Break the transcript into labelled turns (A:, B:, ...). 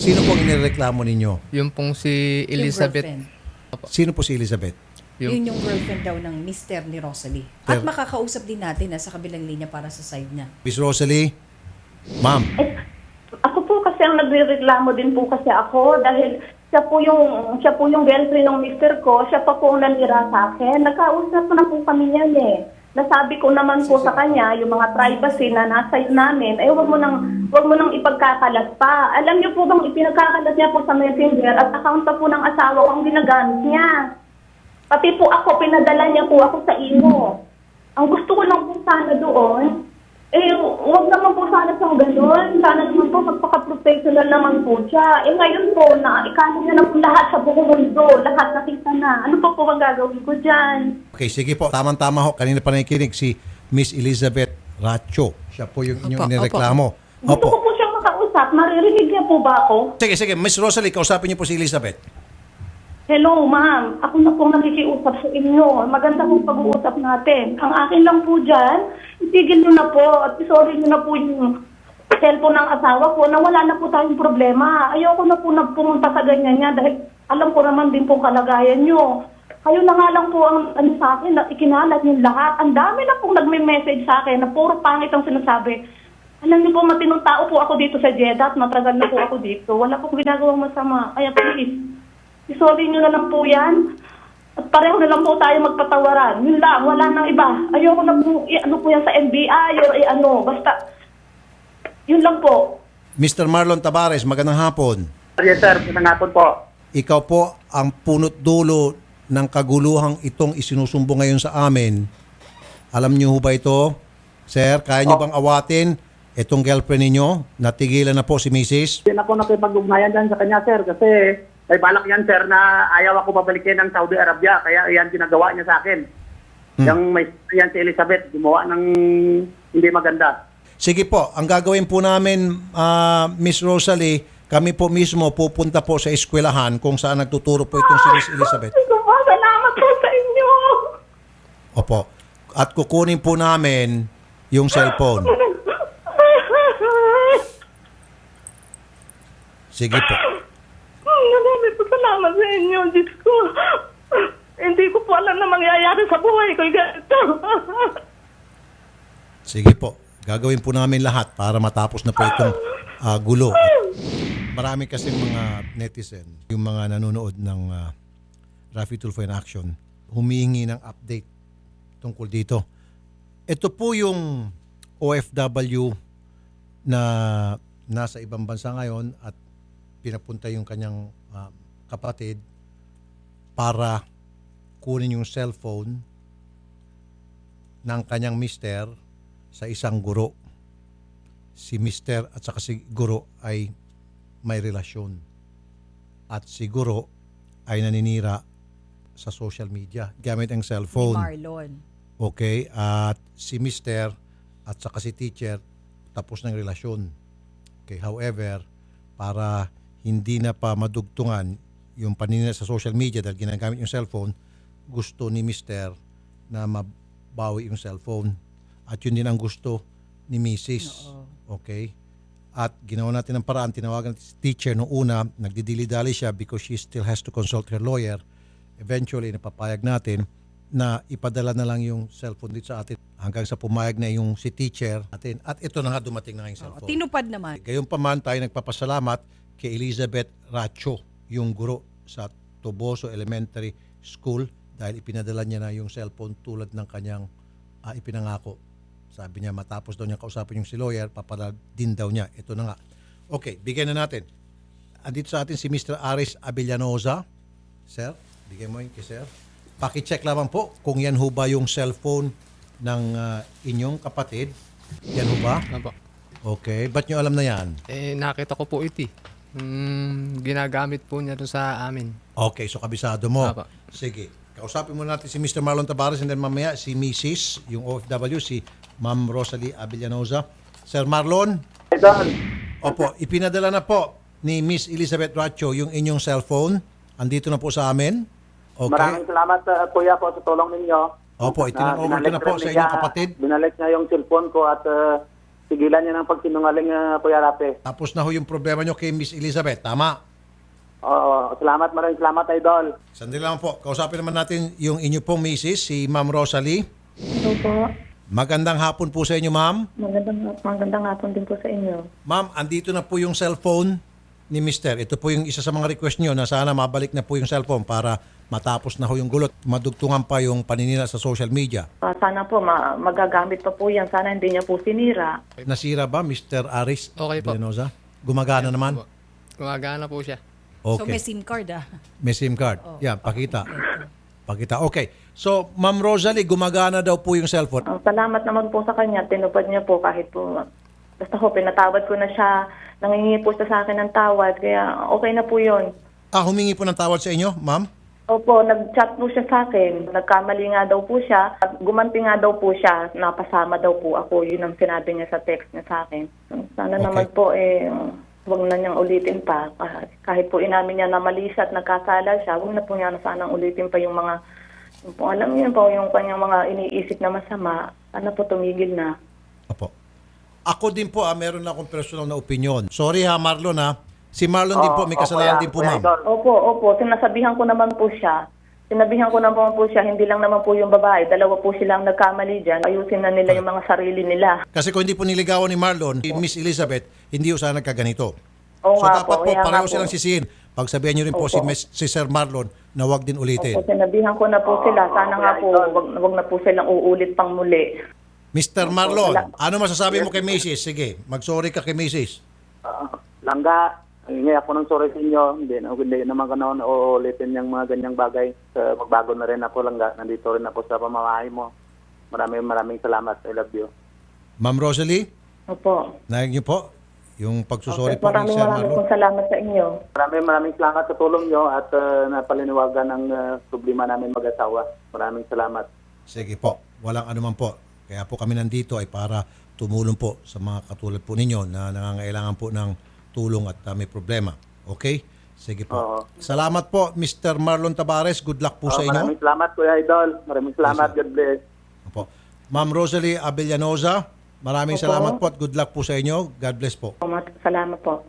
A: Sino pong inireklamo ninyo?
B: Yung pong si
C: Yung
B: Elizabeth.
C: girlfriend.
A: Sino po si Elizabeth?
C: Yun yung girlfriend daw ng mister ni Rosalie. At makakausap din natin sa kabilang linya para sa side niya.
A: Miss Rosalie? Ma'am,
D: Ako po kasi ang nagrereklamo din po kasi ako dahil siya po yung girlfriend ng mister ko, siya pa po ang nanira sa akin. Nagkausap na po kami niyan eh. Nasabi ko naman po sa kanya yung mga privacy na nasa namin, wag mo nang ipagkakalat pa. Alam niyo po bang ipinagkakalat niya po sa Messenger at account pa po ng asawa ko ang ginagamit niya. Pati po ako, pinadala niya po ako sa imo. Ang gusto ko lang po sana doon, wag naman po sana siyang ganun. Sana naman po magpaka-professional naman po siya. Ngayon po, ikanin niya na po lahat sa buong mundo. Lahat nakita na. Ano pa po ang gagawin ko dyan?
A: okay, sige po. Tamang-tama ho. Kanina pa nakikinig si Miss Elizabeth Racho. Siya po yung inyong
B: Opo,
A: inireklamo.
D: Gusto ko po siyang makausap. Maririnig niya po ba ako?
A: Sige. Miss Rosalie, kausapin niyo po si Elizabeth.
D: Hello, ma'am. Ako na po nakikiusap sa inyo. Maganda pong pag-uusap natin. Ang akin lang po dyan, itigil nyo na po at isorry nyo na po yung cellphone ng asawa ko na wala na po tayong problema. Ayoko na po pumunta sa ganyan niya dahil alam ko naman din pong kalagayan nyo. Kayo na nga lang po ang sa akin na ikinalat yung lahat. Ang dami na pong nagme-message sa akin na puro pangit ang sinasabi. Alam niyo po, matinong tao po ako dito sa Jeddah at matagal na po ako dito. Wala pong ginagawang masama. Kaya please, isorry nyo na lang po yan. At pareho na lang po tayo magpatawaran. Yun lang, wala nang iba. Ayoko na po, ano po yan sa NBI or basta, yun lang po.
A: Mr. Marlon Tabares, magandang hapon.
E: Yes, sir. Magandang hapon po.
A: Ikaw po ang punot dulo ng kaguluhang itong isinusumbong ngayon sa amin. Alam niyo ho ba ito? Sir, kaya niyo bang awatin itong girlfriend ninyo? Natigilan na po si Mrs.
E: Hindi na po nakipag-ugnayan dyan sa kanya, sir. Kasi may balak yan, sir, na ayaw ako pabalikin ng Saudi Arabia. Kaya yan ginagawa niya sa akin. Yan si Elizabeth, gumawa ng hindi maganda.
A: Sige po, ang gagawin po namin, Miss Rosalie, kami po mismo pupunta po sa eskwelahan kung saan nagtuturo po itong si Miss Elizabeth.
D: Salamat po sa inyo.
A: Opo. At kukunin po namin yung cellphone. Sige po.
D: Marami po salamat sa inyo, Diyos ko. Hindi ko po alam na mangyayari sa buhay ko. Ganito.
A: Sige po. Gagawin po namin lahat para matapos na po itong gulo. Marami kasi mga netizen, yung mga nanonood ng Raffy Tulfo in Action, humihingi ng update tungkol dito. Ito po yung OFW na nasa ibang bansa ngayon at pinapunta yung kanyang kapatid para kunin yung cellphone ng kanyang mister sa isang guro. Si mister at saka si guro ay may relasyon. At si guro ay naninira sa social media gamit ang
C: Ni
A: cellphone.
C: Marlon.
A: Okay, at si mister at saka si teacher tapos ng relasyon. Okay, however, para hindi na pa madugtungan yung paninira sa social media dahil ginagamit yung cellphone, gusto ni mister na mabawi yung cellphone. At yun din ang gusto ni Mrs. Okay? At ginawa natin ng paraan, tinawagan natin si teacher noong una, nagdidili-dali siya because she still has to consult her lawyer. Eventually, napapayag natin na ipadala na lang yung cellphone dito sa atin hanggang sa pumayag na yung si teacher natin. At ito na nga, dumating na nga yung cellphone.
C: Tinupad naman.
A: Gayon pa man tayo nagpapasalamat kay Elizabeth Racho, yung guro sa Toboso Elementary School dahil ipinadala niya na yung cellphone tulad ng kanyang ipinangako. Sabi niya matapos daw niya kausapin yung si lawyer, papadala din daw niya. Ito na nga. Okay, bigyan na natin. Andito sa atin si Mr. Aris Avellanoza. Sir, bigyan mo yun kay sir. Paki-check lamang po kung yan ho ba yung cellphone ng inyong kapatid. Yan ho ba?
B: Opo.
A: Okay. Ba't nyo alam na yan?
B: Nakita ko po ito eh. Ginagamit po niya doon sa amin.
A: Okay, so kabisado mo.
B: Apa.
A: Sige. Kausapin muna natin si Mr. Marlon Tabares and then mamaya si Mrs., yung OFW, si Ma'am Rosalie Avellanoza. Sir Marlon? Opo, ipinadala na po ni Miss Elizabeth Racho yung inyong cellphone. Andito na po sa amin. Okay.
E: Maraming salamat, kuya, po sa tulong ninyo.
A: Opo, itinang-over ko na po sa inyong kapatid.
E: Binalik niya yung cellphone ko at Tigilan niya ng pagsinungaling, Kuya Rape.
A: Tapos na ho yung problema nyo kay Miss Elizabeth. Tama?
E: Oo, maraming salamat, Idol.
A: Sandali lang po. Kausapin naman natin yung inyo pong misis, si Ma'am Rosalie.
F: Hello po.
A: Magandang hapon po sa inyo, ma'am.
F: Magandang hapon din po sa inyo.
A: Ma'am, andito na po yung cellphone ni Mister. Ito po yung isa sa mga request nyo na sana mabalik na po yung cellphone para matapos na ho yung gulot. Madugtungan pa yung paninira sa social media.
F: Sana po magagamit pa po yan. Sana hindi niya po sinira.
A: Nasira ba, Mr. Aris
B: Okay po.
A: Villanosa? Gumagana naman?
B: Gumagana po siya.
C: So
A: Okay.
C: may SIM card
A: May SIM card. Yan, pakita. Pakita. Okay. So, Ma'am Rosalie, gumagana daw po yung cellphone.
F: Salamat naman po sa kanya. Tinupad niya po kahit po. Basta ho, pinatawad ko na siya. Nangingi po siya sa akin ng tawad. Kaya okay na po yun.
A: Humingi po ng tawad sa inyo, ma'am?
F: Opo, nag-chat po siya sa akin. Nagkamali nga daw po siya. At gumanti nga daw po siya. Napasama daw po ako. Yun ang sinabi niya sa text niya sa akin. Sana
A: Okay.
F: naman po huwag na niyang ulitin pa. Kahit po inamin niya na mali siya at nagkasala siya, huwag na po niya sanang ulitin pa yung mga, yung po, alam niyo po, yung kanyang mga iniisip na masama. Sana po tumigil na.
A: Opo. Ako din po, meron lang akong personal na opinion. Sorry ha, Marlon ha. Si Marlon din po, may kasalanan din po, ma'am.
F: Opo. Sinasabihan ko naman po siya. Hindi lang naman po yung babae. Dalawa po silang nagkamali dyan. Ayusin na nila yung mga sarili nila.
A: Kasi kung hindi po niligawan ni Marlon, si Miss Elizabeth, hindi po sana nagkaganito.
F: Oo
A: So
F: nga
A: dapat
F: po,
A: po,
F: kaya
A: pareho
F: nga po.
A: silang sisihin. Pagsabihan nyo rin po
F: Opo.
A: si Sir Marlon na wag din ulitin.
F: Opo, sinabihan ko na po sila. Sana nga po, wag na po silang uulit pang muli.
A: Mr. Marlon, ano masasabi mo kay Mrs.? Sige, mag-sorry ka kay Mrs.
E: Langga, hingi ako ng sorry sa inyo. Hindi naman ko na uulitin yung mga ganyang bagay. Magbago na rin ako, Langga. Nandito rin ako sa pamamahay mo. Maraming salamat. I love you.
A: Ma'am Rosalie,
F: Opo.
A: narinig niyo po yung pagsusorry po ni
F: Maraming
A: Sir Marlon.
F: pong salamat sa inyo.
E: Maraming salamat sa tulong nyo at napaliniwagan ng problema namin mag-asawa. Maraming salamat.
A: Sige po, walang anuman po. Kaya po kami nandito ay para tumulong po sa mga katulad po ninyo na nangangailangan po ng tulong at may problema. Okay? Sige po.
E: Oo.
A: Salamat po, Mr. Marlon Tabares. Good luck po sa inyo.
E: Maraming salamat, Kuya Idol. Maraming salamat. God bless.
A: Opo. Ma'am Rosalie Abellanosa, maraming
F: Opo.
A: salamat po at good luck po sa inyo. God bless po.
F: Salamat po.